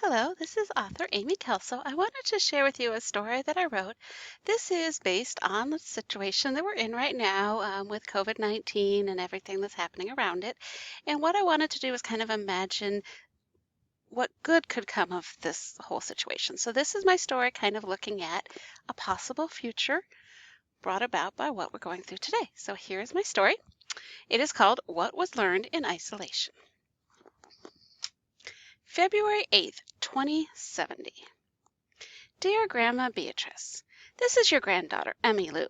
Hello, this is author Amy Kelso. I wanted to share with you a story that I wrote. This is based on the situation that we're in right now with COVID-19 and everything that's happening around it. And what I wanted to do was kind of imagine what good could come of this whole situation. So this is my story kind of looking at a possible future brought about by what we're going through today. So here's my story. It is called What Was Learned in Isolation. February 8th, 2070. Dear Grandma Beatrice, this is your granddaughter, Emmy Lou.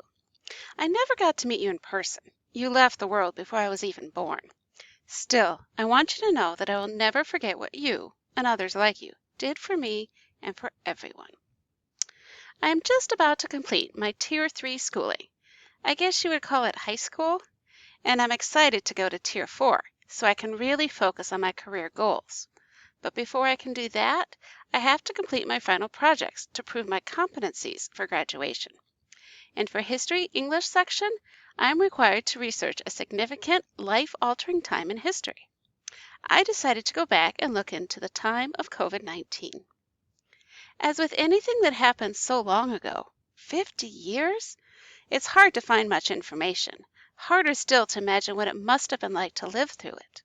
I never got to meet you in person. You left the world before I was even born. Still, I want you to know that I will never forget what you, and others like you, did for me and for everyone. I am just about to complete my Tier 3 schooling. I guess you would call it high school, and I'm excited to go to Tier 4 so I can really focus on my career goals. But before I can do that, I have to complete my final projects to prove my competencies for graduation. And for History English section, I am required to research a significant life-altering time in history. I decided to go back and look into the time of COVID-19. As with anything that happened so long ago, 50 years, it's hard to find much information. Harder still to imagine what it must have been like to live through it.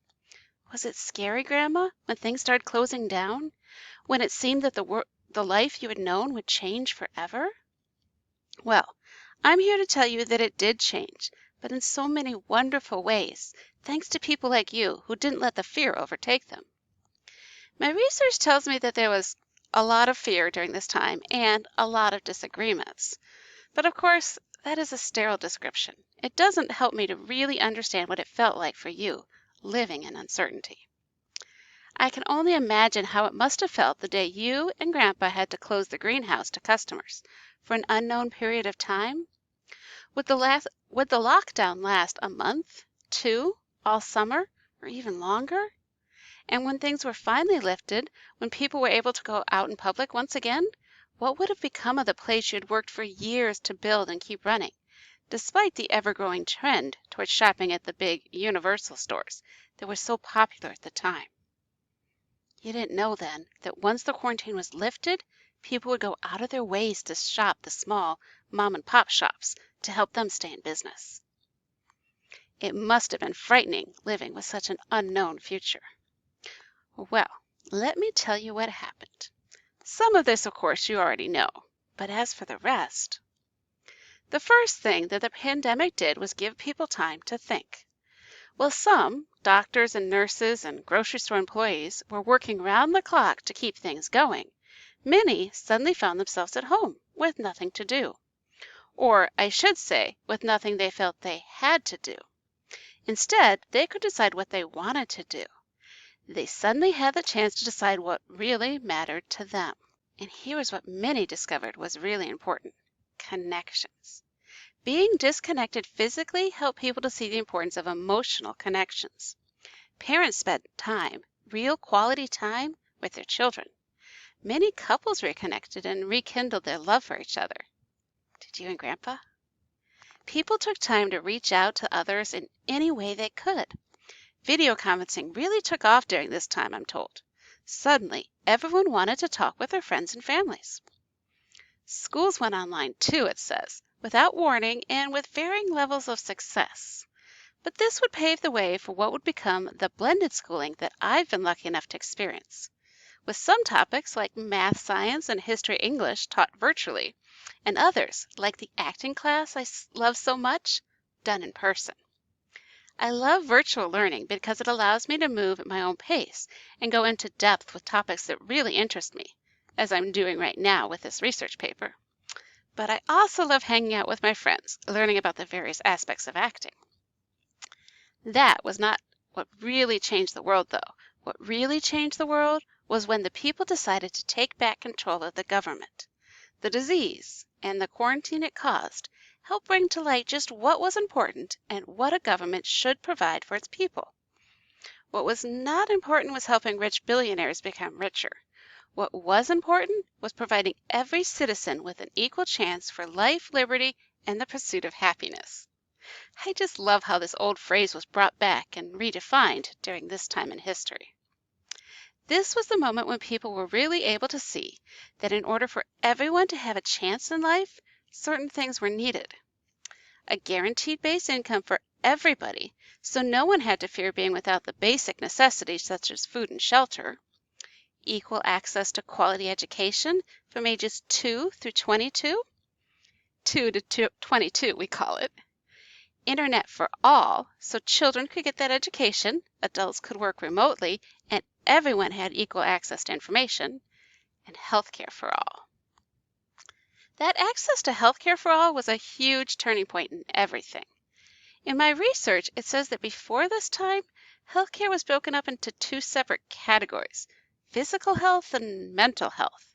Was it scary, Grandma, when things started closing down? When it seemed that the life you had known would change forever? Well, I'm here to tell you that it did change, but in so many wonderful ways, thanks to people like you who didn't let the fear overtake them. My research tells me that there was a lot of fear during this time and a lot of disagreements. But of course, that is a sterile description. It doesn't help me to really understand what it felt like for you, living in uncertainty. I can only imagine how it must have felt the day you and Grandpa had to close the greenhouse to customers for an unknown period of time. Would the lockdown last a month, two, all summer, or even longer? And when things were finally lifted, when people were able to go out in public once again, what would have become of the place you had worked for years to build and keep running, despite the ever-growing trend towards shopping at the big universal stores that were so popular at the time? You didn't know then that once the quarantine was lifted, people would go out of their ways to shop the small mom-and-pop shops to help them stay in business. It must have been frightening living with such an unknown future. Well, let me tell you what happened. Some of this, of course, you already know, but as for the rest, the first thing that the pandemic did was give people time to think. Well, some, doctors and nurses and grocery store employees, were working round the clock to keep things going. Many suddenly found themselves at home with nothing to do. Or, I should say, with nothing they felt they had to do. Instead, they could decide what they wanted to do. They suddenly had the chance to decide what really mattered to them. And here's what many discovered was really important: connections. Being disconnected physically helped people to see the importance of emotional connections. Parents spent time, real quality time, with their children. Many couples reconnected and rekindled their love for each other. Did you and Grandpa? People took time to reach out to others in any way they could. Video conferencing really took off during this time, I'm told. Suddenly, everyone wanted to talk with their friends and families. Schools went online too, it says, without warning and with varying levels of success. But this would pave the way for what would become the blended schooling that I've been lucky enough to experience, with some topics like math, science, and history English taught virtually, and others, like the acting class I love so much, done in person. I love virtual learning because it allows me to move at my own pace and go into depth with topics that really interest me, as I'm doing right now with this research paper. But I also love hanging out with my friends, learning about the various aspects of acting. That was not what really changed the world, though. What really changed the world was when the people decided to take back control of the government. The disease and the quarantine it caused helped bring to light just what was important and what a government should provide for its people. What was not important was helping rich billionaires become richer. What was important was providing every citizen with an equal chance for life, liberty, and the pursuit of happiness. I just love how this old phrase was brought back and redefined during this time in history. This was the moment when people were really able to see that in order for everyone to have a chance in life, certain things were needed. A guaranteed base income for everybody, so no one had to fear being without the basic necessities such as food and shelter. Equal access to quality education from ages 2 through 22. 2 to 22, we call it. Internet for all, so children could get that education, adults could work remotely, and everyone had equal access to information. And healthcare for all. That access to healthcare for all was a huge turning point in everything. In my research, it says that before this time, healthcare was broken up into two separate categories, physical health and mental health.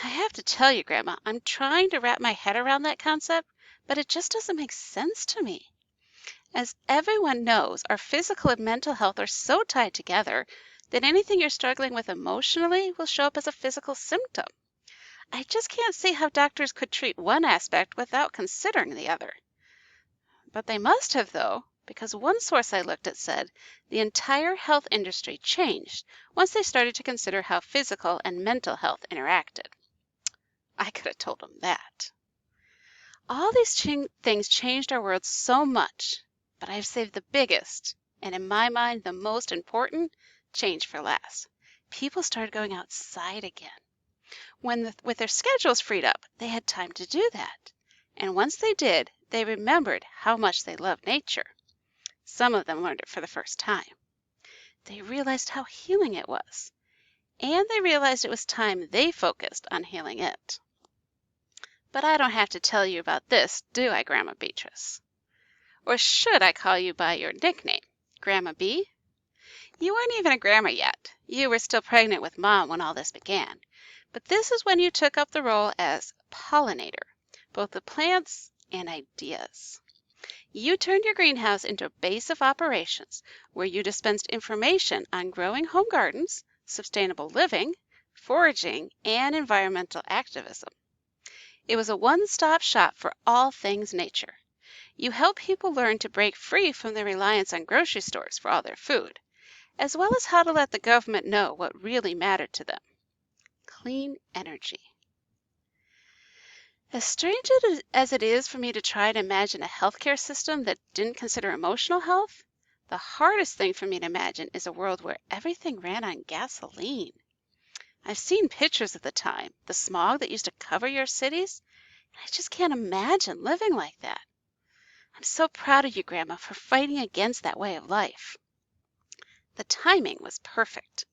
I have to tell you, Grandma, I'm trying to wrap my head around that concept, but it just doesn't make sense to me. As everyone knows, our physical and mental health are so tied together that anything you're struggling with emotionally will show up as a physical symptom. I just can't see how doctors could treat one aspect without considering the other. But they must have, though, because one source I looked at said the entire health industry changed once they started to consider how physical and mental health interacted. I could have told them that. All these things changed our world so much, but I've saved the biggest, and in my mind the most important, change for last. People started going outside again. With their schedules freed up, they had time to do that. And once they did, they remembered how much they loved nature. Some of them learned it for the first time. They realized how healing it was. And they realized it was time they focused on healing it. But I don't have to tell you about this, do I, Grandma Beatrice? Or should I call you by your nickname, Grandma B? You weren't even a grandma yet. You were still pregnant with Mom when all this began. But this is when you took up the role as pollinator, both of plants and ideas. You turned your greenhouse into a base of operations where you dispensed information on growing home gardens, sustainable living, foraging, and environmental activism. It was a one-stop shop for all things nature. You helped people learn to break free from their reliance on grocery stores for all their food, as well as how to let the government know what really mattered to them. Clean energy. As strange as it is for me to try to imagine a healthcare system that didn't consider emotional health, the hardest thing for me to imagine is a world where everything ran on gasoline. I've seen pictures of the time, the smog that used to cover your cities, and I just can't imagine living like that. I'm so proud of you, Grandma, for fighting against that way of life. The timing was perfect.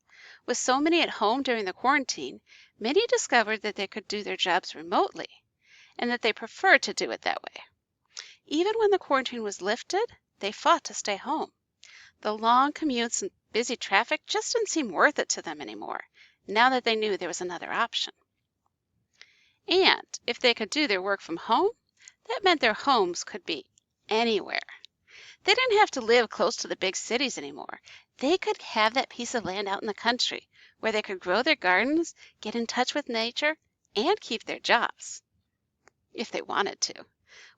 With so many at home during the quarantine, many discovered that they could do their jobs remotely, and that they preferred to do it that way. Even when the quarantine was lifted, they fought to stay home. The long commutes and busy traffic just didn't seem worth it to them anymore, now that they knew there was another option. And if they could do their work from home, that meant their homes could be anywhere. They didn't have to live close to the big cities anymore. They could have that piece of land out in the country where they could grow their gardens, get in touch with nature, and keep their jobs, if they wanted to.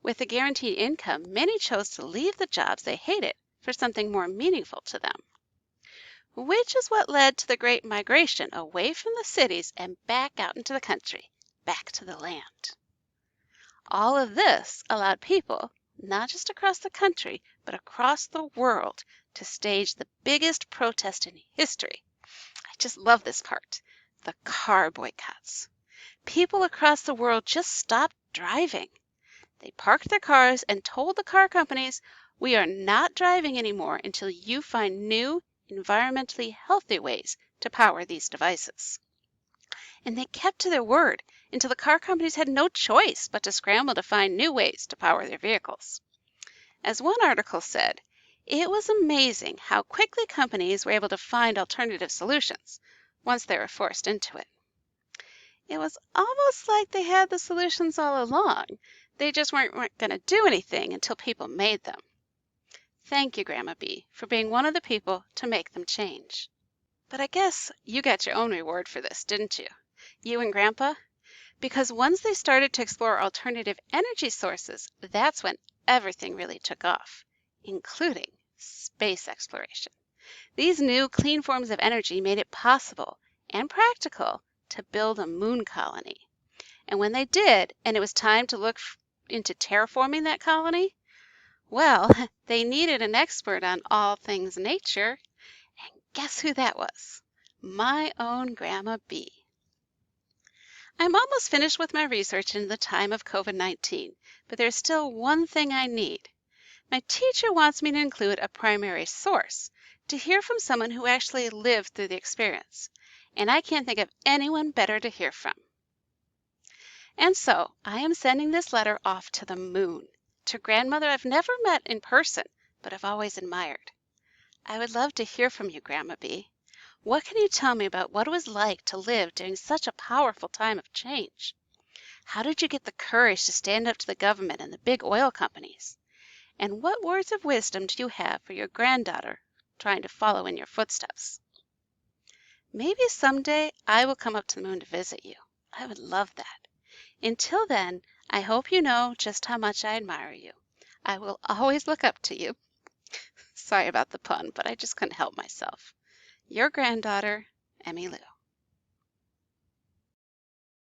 With a guaranteed income, many chose to leave the jobs they hated for something more meaningful to them, which is what led to the Great Migration away from the cities and back out into the country, back to the land. All of this allowed people, not just across the country, but across the world, to stage the biggest protest in history. I just love this part, the car boycotts. People across the world just stopped driving. They parked their cars and told the car companies, "We are not driving anymore until you find new, environmentally healthy ways to power these devices." And they kept to their word until the car companies had no choice but to scramble to find new ways to power their vehicles. As one article said, it was amazing how quickly companies were able to find alternative solutions once they were forced into it. It was almost like they had the solutions all along. They just weren't going to do anything until people made them. Thank you, Grandma B, for being one of the people to make them change. But I guess you got your own reward for this, didn't you? You and Grandpa? Because once they started to explore alternative energy sources, that's when everything really took off, including space exploration. These new clean forms of energy made it possible and practical to build a moon colony. And when they did, and it was time to look into terraforming that colony, well, they needed an expert on all things nature. And guess who that was? My own Grandma Bee. I'm almost finished with my research in the time of COVID-19, but there's still one thing I need. My teacher wants me to include a primary source to hear from someone who actually lived through the experience, and I can't think of anyone better to hear from. And so I am sending this letter off to the moon, to grandmother I've never met in person, but I've always admired. I would love to hear from you, Grandma Bee. What can you tell me about what it was like to live during such a powerful time of change? How did you get the courage to stand up to the government and the big oil companies? And what words of wisdom do you have for your granddaughter trying to follow in your footsteps? Maybe someday I will come up to the moon to visit you. I would love that. Until then, I hope you know just how much I admire you. I will always look up to you. Sorry about the pun, but I just couldn't help myself. Your granddaughter, Emmy Lou.